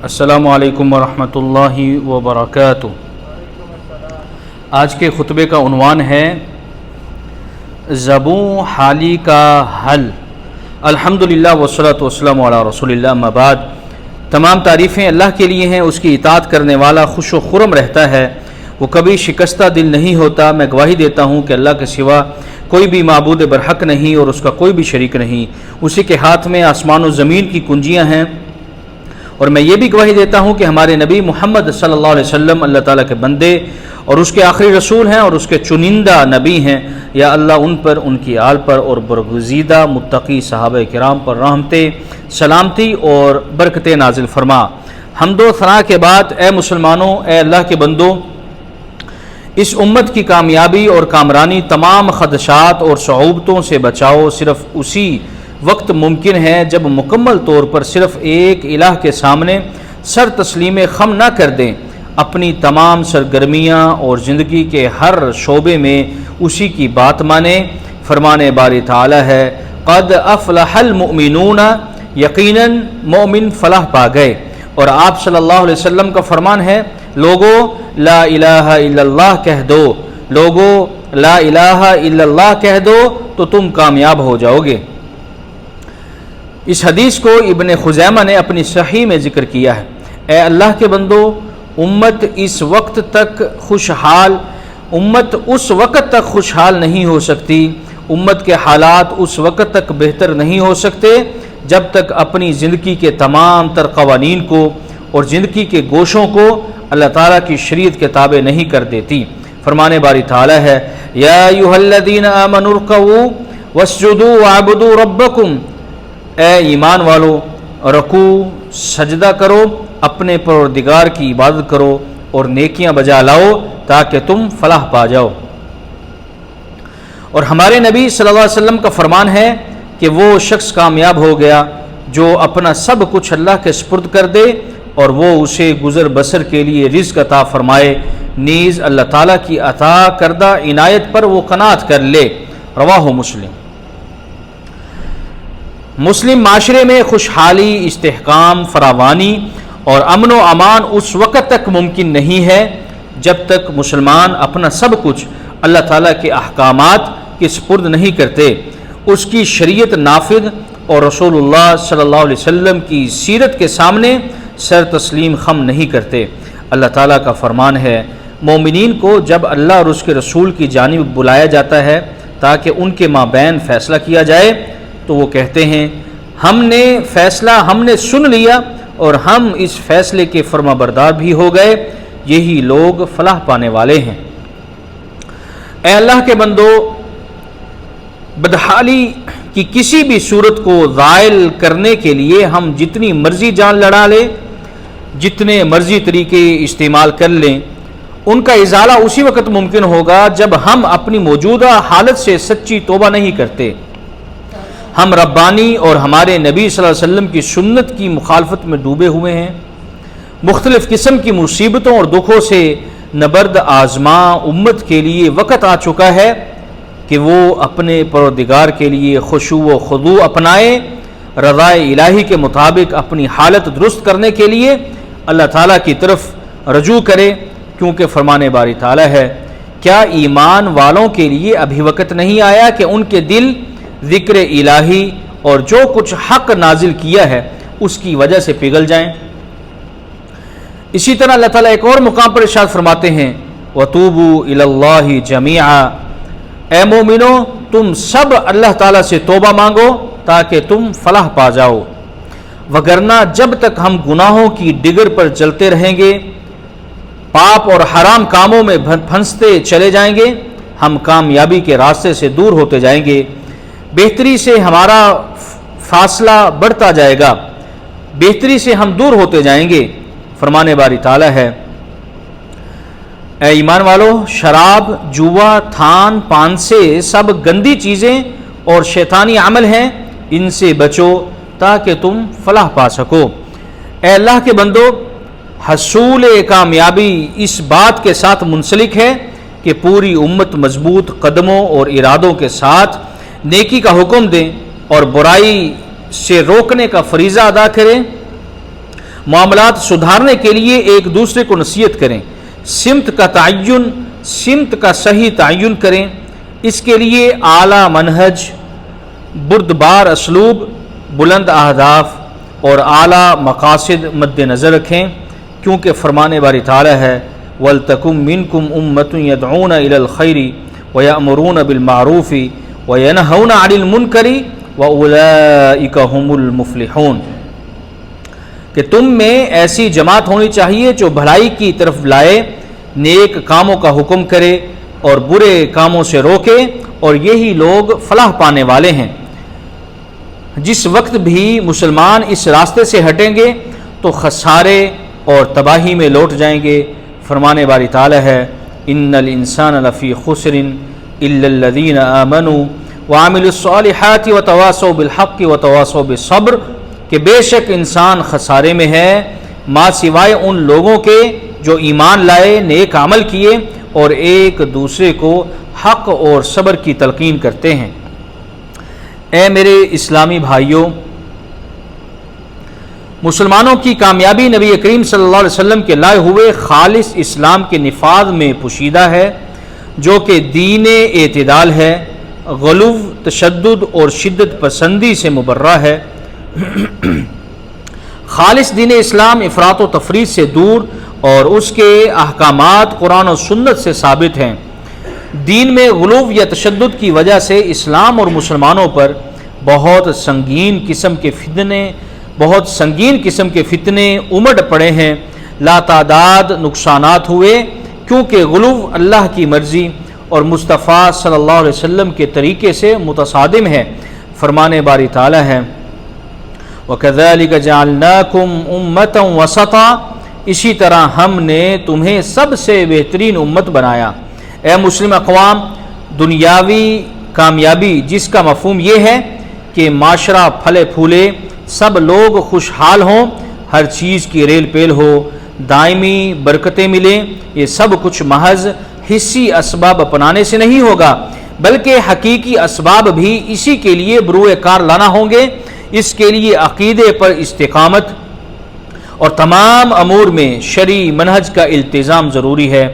السلام علیکم ورحمۃ اللہ وبرکاتہ۔ آج کے خطبے کا عنوان ہے زبوں حالی کا حل۔ الحمدللہ والصلاۃ والسلام علی رسول اللہ، اما بعد۔ تمام تعریفیں اللہ کے لیے ہیں، اس کی اطاعت کرنے والا خوش و خرم رہتا ہے، وہ کبھی شکستہ دل نہیں ہوتا۔ میں گواہی دیتا ہوں کہ اللہ کے سوا کوئی بھی معبود برحق نہیں اور اس کا کوئی بھی شریک نہیں، اسی کے ہاتھ میں آسمان و زمین کی کنجیاں ہیں، اور میں یہ بھی گواہی دیتا ہوں کہ ہمارے نبی محمد صلی اللہ علیہ وسلم اللہ تعالیٰ کے بندے اور اس کے آخری رسول ہیں اور اس کے چنندہ نبی ہیں۔ یا اللہ ان پر، ان کی آل پر اور برگزیدہ متقی صحابہ کرام پر رحمتیں، سلامتی اور برکتیں نازل فرما۔ حمد و ثنا کے بعد، اے مسلمانوں، اے اللہ کے بندوں، اس امت کی کامیابی اور کامرانی تمام خدشات اور صعوبتوں سے بچاؤ صرف اسی وقت ممکن ہے جب مکمل طور پر صرف ایک الہ کے سامنے سر تسلیم خم نہ کر دیں، اپنی تمام سرگرمیاں اور زندگی کے ہر شعبے میں اسی کی بات مانیں۔ فرمان باری تعالی ہے، قد افلح المؤمنون، یقیناً مومن فلاح پا گئے۔ اور آپ صلی اللہ علیہ وسلم کا فرمان ہے، لوگو لا الہ الا اللہ کہہ دو، لوگو لا الہ الا اللہ کہہ دو تو تم کامیاب ہو جاؤ گے۔ اس حدیث کو ابن خزیمہ نے اپنی صحیح میں ذکر کیا ہے۔ اے اللہ کے بندو، امت اس وقت تک خوشحال نہیں ہو سکتی، امت کے حالات اس وقت تک بہتر نہیں ہو سکتے جب تک اپنی زندگی کے تمام تر قوانین کو اور زندگی کے گوشوں کو اللہ تعالیٰ کی شریعت کے تابع نہیں کر دیتی۔ فرمان باری تعالیٰ ہے، یا ایھا الذین آمنوا ارکعوا واسجدوا واعبدوا ربکم، اے ایمان والو، رکوع سجدہ کرو، اپنے پروردگار کی عبادت کرو اور نیکیاں بجا لاؤ تاکہ تم فلاح پا جاؤ۔ اور ہمارے نبی صلی اللہ علیہ وسلم کا فرمان ہے کہ وہ شخص کامیاب ہو گیا جو اپنا سب کچھ اللہ کے سپرد کر دے اور وہ اسے گزر بسر کے لیے رزق عطا فرمائے، نیز اللہ تعالیٰ کی عطا کردہ عنایت پر وہ قناعت کر لے۔ رواہ مسلم۔ مسلم معاشرے میں خوشحالی، استحکام، فراوانی اور امن و امان اس وقت تک ممکن نہیں ہے جب تک مسلمان اپنا سب کچھ اللہ تعالیٰ کے احکامات کے سپرد نہیں کرتے، اس کی شریعت نافذ اور رسول اللہ صلی اللہ علیہ وسلم کی سیرت کے سامنے سر تسلیم خم نہیں کرتے۔ اللہ تعالیٰ کا فرمان ہے، مومنین کو جب اللہ اور اس کے رسول کی جانب بلایا جاتا ہے تاکہ ان کے مابین فیصلہ کیا جائے تو وہ کہتے ہیں، ہم نے سن لیا اور ہم اس فیصلے کے فرما بردار بھی ہو گئے، یہی لوگ فلاح پانے والے ہیں۔ اے اللہ کے بندو، بدحالی کی کسی بھی صورت کو زائل کرنے کے لیے ہم جتنی مرضی جان لڑا لیں، جتنے مرضی طریقے استعمال کر لیں، ان کا ازالہ اسی وقت ممکن ہوگا جب ہم اپنی موجودہ حالت سے سچی توبہ نہیں کرتے۔ ہم ربانی اور ہمارے نبی صلی اللہ علیہ وسلم کی سنت کی مخالفت میں ڈوبے ہوئے ہیں، مختلف قسم کی مصیبتوں اور دکھوں سے نبرد آزما امت کے لیے وقت آ چکا ہے کہ وہ اپنے پروردگار کے لیے خشوع و خضوع اپنائے، رضا الہی کے مطابق اپنی حالت درست کرنے کے لیے اللہ تعالیٰ کی طرف رجوع کرے، کیونکہ فرمان باری تعالیٰ ہے، کیا ایمان والوں کے لیے ابھی وقت نہیں آیا کہ ان کے دل ذکر الہی اور جو کچھ حق نازل کیا ہے اس کی وجہ سے پگھل جائیں۔ اسی طرح اللہ تعالیٰ ایک اور مقام پر ارشاد فرماتے ہیں، وَتُوبُوا إِلَى اللَّهِ جَمِيعًا، اے مومنو تم سب اللہ تعالیٰ سے توبہ مانگو تاکہ تم فلاح پا جاؤ، وگرنہ جب تک ہم گناہوں کی ڈگر پر چلتے رہیں گے، پاپ اور حرام کاموں میں پھنستے چلے جائیں گے، ہم کامیابی کے راستے سے دور ہوتے جائیں گے، بہتری سے ہمارا فاصلہ بڑھتا جائے گا، بہتری سے ہم دور ہوتے جائیں گے۔ فرمان باری تعالیٰ ہے، اے ایمان والو، شراب، جوا، تھان، پان سے سب گندی چیزیں اور شیطانی عمل ہیں، ان سے بچو تاکہ تم فلاح پا سکو۔ اے اللہ کے بندو، حصول کامیابی اس بات کے ساتھ منسلک ہے کہ پوری امت مضبوط قدموں اور ارادوں کے ساتھ نیکی کا حکم دیں اور برائی سے روکنے کا فریضہ ادا کریں، معاملات سدھارنے کے لیے ایک دوسرے کو نصیحت کریں، سمت کا صحیح تعین کریں، اس کے لیے اعلیٰ منہج، بردبار اسلوب، بلند اہداف اور اعلیٰ مقاصد مد نظر رکھیں، کیونکہ فرمانے باری تعالیٰ ہے وَلْتَكُمْ مِنْكُمْ أُمَّةٌ يَدْعُونَ إِلَى الْخَيْرِ وَيَأْمُرُونَ بِالْمَعْرُوفِ وَيَنْهَوْنَ عَنِ الْمُنْكَرِ وَأُولَئِكَ هُمُ الْمُفْلِحُونَ، کہ تم میں ایسی جماعت ہونی چاہیے جو بھلائی کی طرف لائے، نیک کاموں کا حکم کرے اور برے کاموں سے روکے، اور یہی لوگ فلاح پانے والے ہیں۔ جس وقت بھی مسلمان اس راستے سے ہٹیں گے تو خسارے اور تباہی میں لوٹ جائیں گے۔ فرمانے باری تعالیٰ ہے ان الانسان لفی خسر الا الذین آمنوا وعملوا الصالحات وتواصوا بالحق وتواصوا بالصبر، کہ بے شک انسان خسارے میں ہے ما سوائے ان لوگوں کے جو ایمان لائے، نیک عمل کیے اور ایک دوسرے کو حق اور صبر کی تلقین کرتے ہیں۔ اے میرے اسلامی بھائیوں، مسلمانوں کی کامیابی نبی کریم صلی اللہ علیہ وسلم کے لائے ہوئے خالص اسلام کے نفاذ میں پوشیدہ ہے، جو کہ دین اعتدال ہے، غلو، تشدد اور شدت پسندی سے مبرہ ہے۔ خالص دین اسلام افراط و تفریط سے دور اور اس کے احکامات قرآن و سنت سے ثابت ہیں۔ دین میں غلو یا تشدد کی وجہ سے اسلام اور مسلمانوں پر بہت سنگین قسم کے فتنے امڈ پڑے ہیں، لا تعداد نقصانات ہوئے، کیونکہ غلو اللہ کی مرضی اور مصطفیٰ صلی اللہ علیہ وسلم کے طریقے سے متصادم ہے۔ فرمانے باری تعالیٰ ہے وَكَذَلِكَ جَعَلْنَاكُمْ أُمَّةً وَسَطًا، اسی طرح ہم نے تمہیں سب سے بہترین امت بنایا۔ اے مسلم اقوام، دنیاوی کامیابی جس کا مفہوم یہ ہے کہ معاشرہ پھلے پھولے، سب لوگ خوشحال ہوں، ہر چیز کی ریل پیل ہو، دائمی برکتیں ملیں، یہ سب کچھ محض حصی اسباب اپنانے سے نہیں ہوگا، بلکہ حقیقی اسباب بھی اسی کے لیے بروئے کار لانا ہوں گے۔ اس کے لیے عقیدے پر استقامت اور تمام امور میں شرعی منہج کا التزام ضروری ہے۔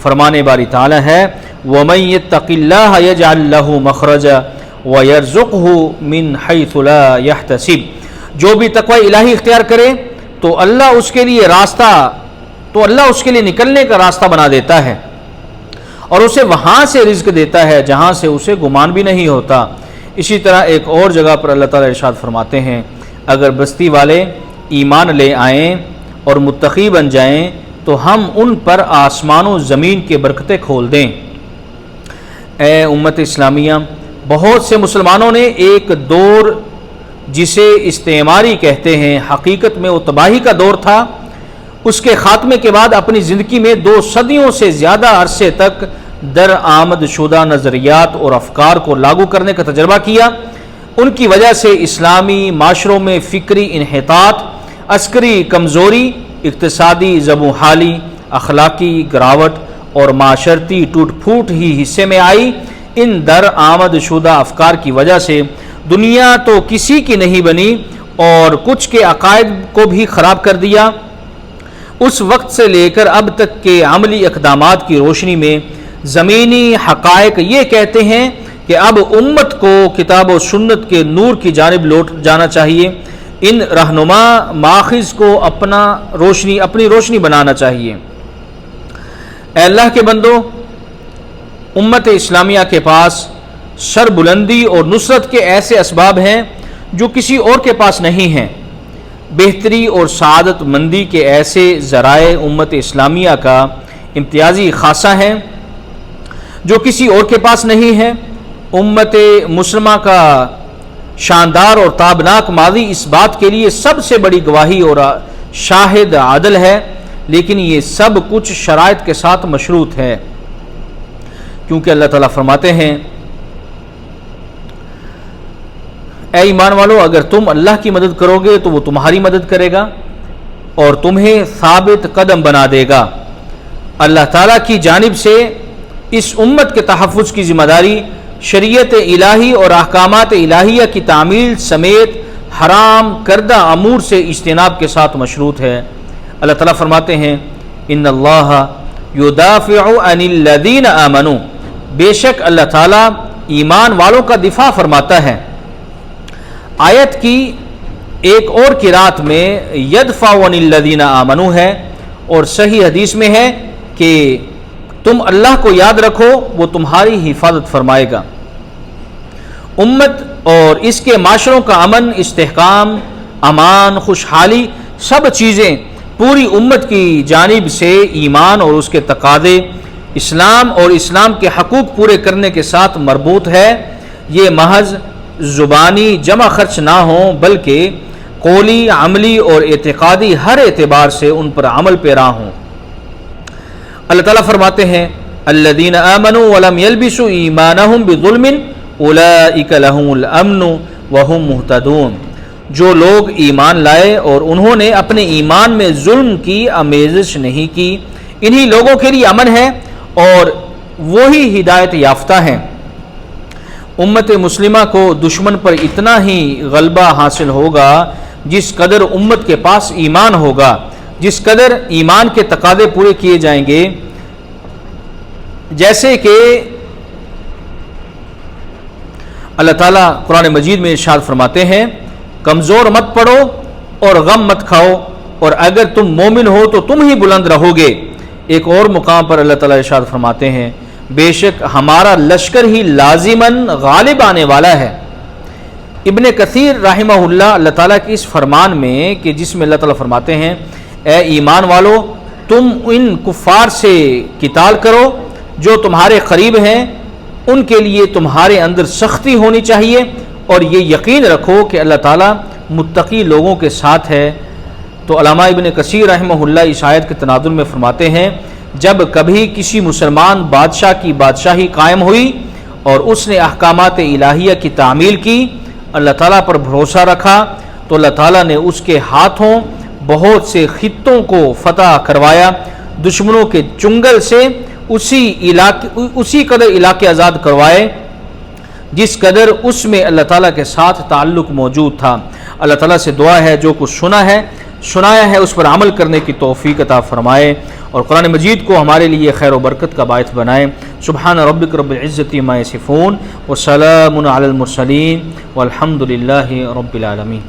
فرمانے باری تعالیٰ ہے وَمَن يَتَّقِ اللَّهَ يَجْعَل لَّهُ مَخْرَجًا وَيَرْزُقْهُ مِنْ حَيْثُ لَا يَحْتَسِبُ، جو بھی تقوی الہی اختیار کرے تو اللہ اس کے لیے نکلنے کا راستہ بنا دیتا ہے اور اسے وہاں سے رزق دیتا ہے جہاں سے اسے گمان بھی نہیں ہوتا۔ اسی طرح ایک اور جگہ پر اللہ تعالیٰ ارشاد فرماتے ہیں اگر بستی والے ایمان لے آئیں اور متقی بن جائیں تو ہم ان پر آسمان و زمین کے برکتیں کھول دیں۔ اے امت اسلامیہ، بہت سے مسلمانوں نے ایک دور جسے استعماری کہتے ہیں، حقیقت میں وہ تباہی کا دور تھا، اس کے خاتمے کے بعد اپنی زندگی میں 2 صدیوں سے زیادہ عرصے تک درآمد شدہ نظریات اور افکار کو لاگو کرنے کا تجربہ کیا۔ ان کی وجہ سے اسلامی معاشروں میں فکری انحطاط، عسکری کمزوری، اقتصادی زبوں حالی، اخلاقی گراوٹ اور معاشرتی ٹوٹ پھوٹ ہی حصے میں آئی۔ ان درآمد شدہ افکار کی وجہ سے دنیا تو کسی کی نہیں بنی اور کچھ کے عقائد کو بھی خراب کر دیا۔ اس وقت سے لے کر اب تک کے عملی اقدامات کی روشنی میں زمینی حقائق یہ کہتے ہیں کہ اب امت کو کتاب و سنت کے نور کی جانب لوٹ جانا چاہیے، ان رہنما ماخذ کو اپنی روشنی بنانا چاہیے۔ اے اللہ کے بندو، امت اسلامیہ کے پاس سر بلندی اور نصرت کے ایسے اسباب ہیں جو کسی اور کے پاس نہیں ہیں۔ بہتری اور سعادت مندی کے ایسے ذرائع امت اسلامیہ کا امتیازی خاصہ ہیں جو کسی اور کے پاس نہیں ہے۔ امت مسلمہ کا شاندار اور تابناک ماضی اس بات کے لیے سب سے بڑی گواہی اور شاہد عادل ہے، لیکن یہ سب کچھ شرائط کے ساتھ مشروط ہے، کیونکہ اللہ تعالیٰ فرماتے ہیں اے ایمان والو، اگر تم اللہ کی مدد کرو گے تو وہ تمہاری مدد کرے گا اور تمہیں ثابت قدم بنا دے گا۔ اللہ تعالیٰ کی جانب سے اس امت کے تحفظ کی ذمہ داری شریعت الہی اور احکامات الہیہ کی تعمیل سمیت حرام کردہ امور سے اجتناب کے ساتھ مشروط ہے۔ اللہ تعالیٰ فرماتے ہیں ان اللہ یدافع عن الذین آمنوا، بے شک اللہ تعالیٰ ایمان والوں کا دفاع فرماتا ہے۔ آیت کی ایک اور قرات میں یدفع عن الذین آمنوا ہے، اور صحیح حدیث میں ہے کہ تم اللہ کو یاد رکھو وہ تمہاری حفاظت فرمائے گا۔ امت اور اس کے معاشروں کا امن، استحکام، امان، خوشحالی، سب چیزیں پوری امت کی جانب سے ایمان اور اس کے تقاضے، اسلام اور اسلام کے حقوق پورے کرنے کے ساتھ مربوط ہے۔ یہ محض زبانی جمع خرچ نہ ہوں بلکہ قولی، عملی اور اعتقادی ہر اعتبار سے ان پر عمل پیرا ہوں۔ اللہ تعالیٰ فرماتے ہیں الذین آمنوا ولم یلبسوا ایمانہم بظلم اولئک لہم الامن وہم مہتدون، جو لوگ ایمان لائے اور انہوں نے اپنے ایمان میں ظلم کی آمیزش نہیں کی، انہی لوگوں کے لیے امن ہے اور وہی ہدایت یافتہ ہیں۔ امت مسلمہ کو دشمن پر اتنا ہی غلبہ حاصل ہوگا جس قدر امت کے پاس ایمان ہوگا، جس قدر ایمان کے تقاضے پورے کیے جائیں گے۔ جیسے کہ اللہ تعالیٰ قرآن مجید میں ارشاد فرماتے ہیں کمزور مت پڑو اور غم مت کھاؤ، اور اگر تم مومن ہو تو تم ہی بلند رہو گے۔ ایک اور مقام پر اللہ تعالیٰ ارشاد فرماتے ہیں بے شک ہمارا لشکر ہی لازماً غالب آنے والا ہے۔ ابن کثیر رحمہ اللہ تعالیٰ کی اس فرمان میں کہ جس میں اللہ تعالیٰ فرماتے ہیں اے ایمان والو تم ان کفار سے قتال کرو جو تمہارے قریب ہیں، ان کے لیے تمہارے اندر سختی ہونی چاہیے، اور یہ یقین رکھو کہ اللہ تعالیٰ متقی لوگوں کے ساتھ ہے۔ تو علامہ ابن کثیر رحمہ اللہ اس آیت کے تناظر میں فرماتے ہیں جب کبھی کسی مسلمان بادشاہ کی بادشاہی قائم ہوئی اور اس نے احکامات الہیہ کی تعمیل کی، اللہ تعالیٰ پر بھروسہ رکھا، تو اللہ تعالیٰ نے اس کے ہاتھوں بہت سے خطوں کو فتح کروایا، دشمنوں کے چنگل سے اسی قدر علاقے آزاد کروائے جس قدر اس میں اللہ تعالیٰ کے ساتھ تعلق موجود تھا۔ اللہ تعالیٰ سے دعا ہے جو کچھ سنایا ہے اس پر عمل کرنے کی توفیق عطا فرمائے، اور قرآن مجید کو ہمارے لیے خیر و برکت کا باعث بنائے۔ سبحان ربک رب العزت عما یصفون وسلام علی المرسلین والحمد للہ رب العالمین۔